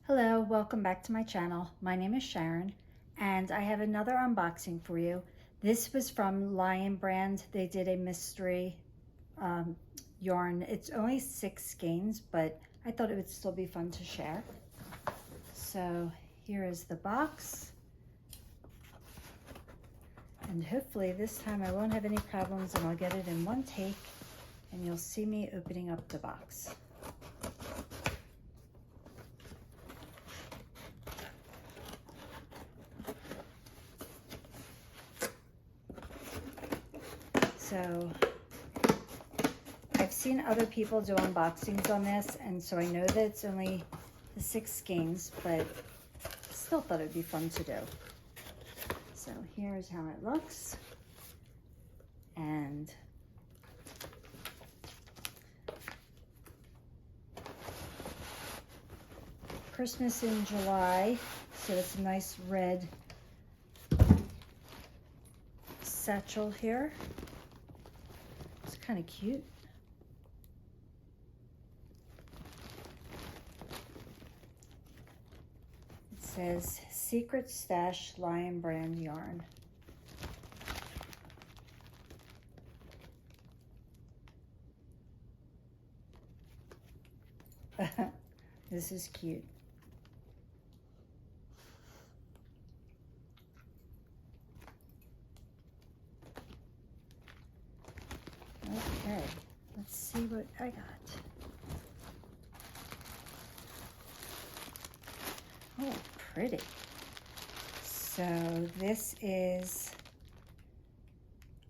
Hello, welcome back to my channel. My name is Sharon and I have another unboxing for you. This was from Lion Brand. They did a mystery yarn. It's only 6 skeins, but I thought it would still be fun to share. So here is the box. And hopefully this time I won't have any problems and I'll get it in one take and you'll see me opening up the box. So I've seen other people do unboxings on this, and so I know that it's only the 6 skeins, but still thought it would be fun to do. So here's how it looks. And Christmas in July, so it's a nice red satchel here. It's kind of cute. It says Secret Stash Lion Brand yarn. This is cute. Okay, let's see what I got. Oh, pretty. So this is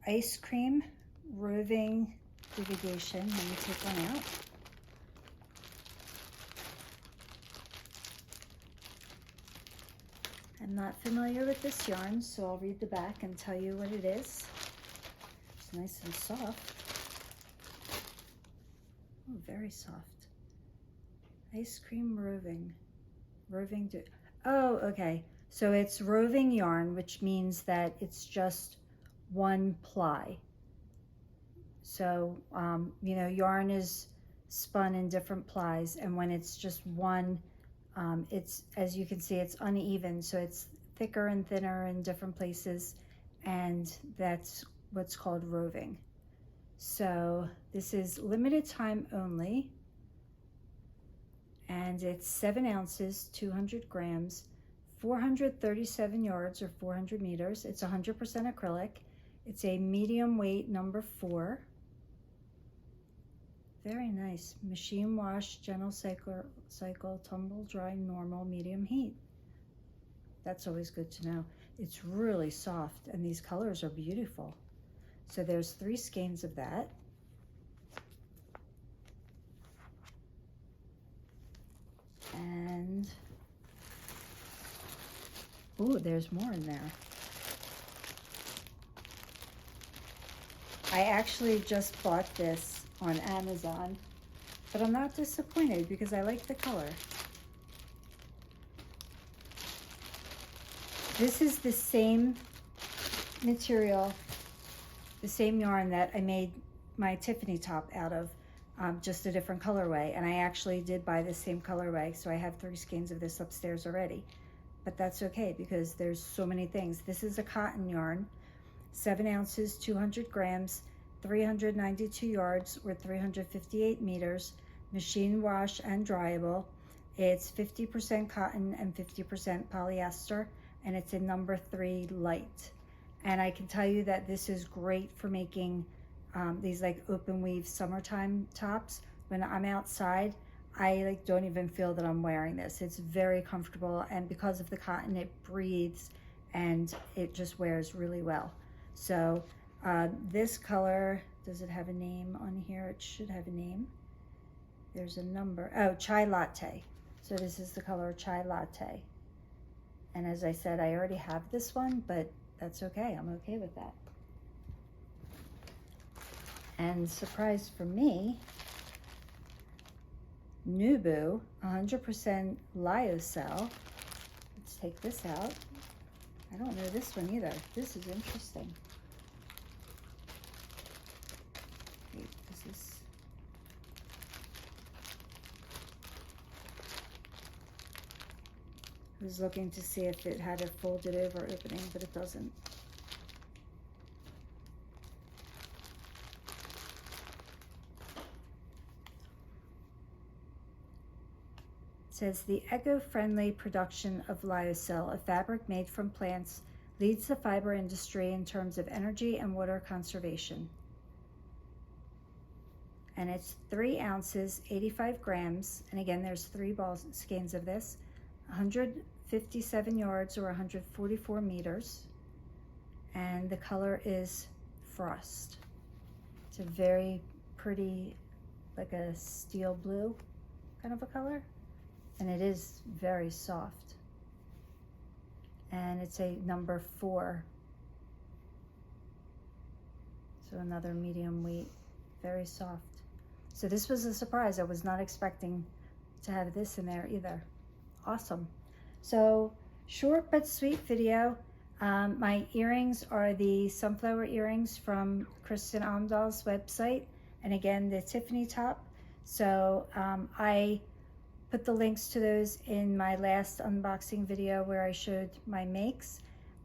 Ice Cream Roving Divigation. Let me take one out. I'm not familiar with this yarn, so I'll read the back and tell you what it is. It's nice and soft. Oh, very soft. Ice Cream Roving. Oh, okay. So it's roving yarn, which means that it's just one ply. So, you know, yarn is spun in different plies, and when it's just one, it's, as you can see, it's uneven. So it's thicker and thinner in different places, and that's what's called roving. So this is limited time only, and it's 7 ounces, 200 grams, 437 yards or 400 meters. It's 100% acrylic. It's a medium weight number 4. Very nice. Machine wash, gentle cycle, tumble dry, normal, medium heat. That's always good to know. It's really soft and these colors are beautiful. So there's 3 skeins of that. And ooh, there's more in there. I actually just bought this on Amazon, but I'm not disappointed because I like the color. This is the same material, the same yarn that I made my Tiffany top out of, just a different colorway. And I actually did buy the same colorway, so I have 3 skeins of this upstairs already. But that's okay because there's so many things. This is a cotton yarn, 7 ounces, 200 grams, 392 yards or 358 meters, machine wash and dryable. It's 50% cotton and 50% polyester, and it's a number 3 light. And I can tell you that this is great for making these like open weave summertime tops. When I'm outside, I like don't even feel that I'm wearing this. It's very comfortable, and because of the cotton, it breathes and it just wears really well. So this color, does it have a name on here? It should have a name. There's a number. Oh, Chai Latte. So this is the color Chai Latte. And as I said, I already have this one, but that's okay. I'm okay with that. And surprise for me, Nubu 100% lyocell. Let's take this out. I don't know this one either. This is interesting. Wait, is this? was looking to see if it had a folded over opening, but it doesn't. It says the eco-friendly production of lyocell, a fabric made from plants, leads the fiber industry in terms of energy and water conservation. And it's 3 ounces, 85 grams. And again, there's 3 ball skeins of this, 157 yards or 144 meters. And the color is Frost. It's a very pretty, like a steel blue kind of a color. And it is very soft. And it's a number 4. So another medium weight, very soft. So this was a surprise. I was not expecting to have this in there either. Awesome. So short but sweet video. My earrings are the sunflower earrings from Kristen Amdahl's website. And again, the Tiffany top. So I put the links to those in my last unboxing video where I showed my makes.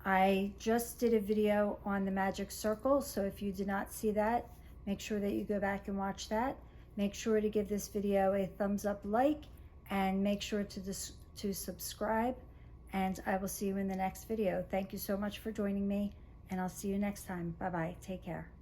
I just did a video on the magic circle, so if you did not see that, make sure that you go back and watch that. Make sure to give this video a thumbs up, like, and make sure to subscribe, and I will see you in the next video. Thank you so much for joining me, and I'll see you next time. Bye-bye. Take care.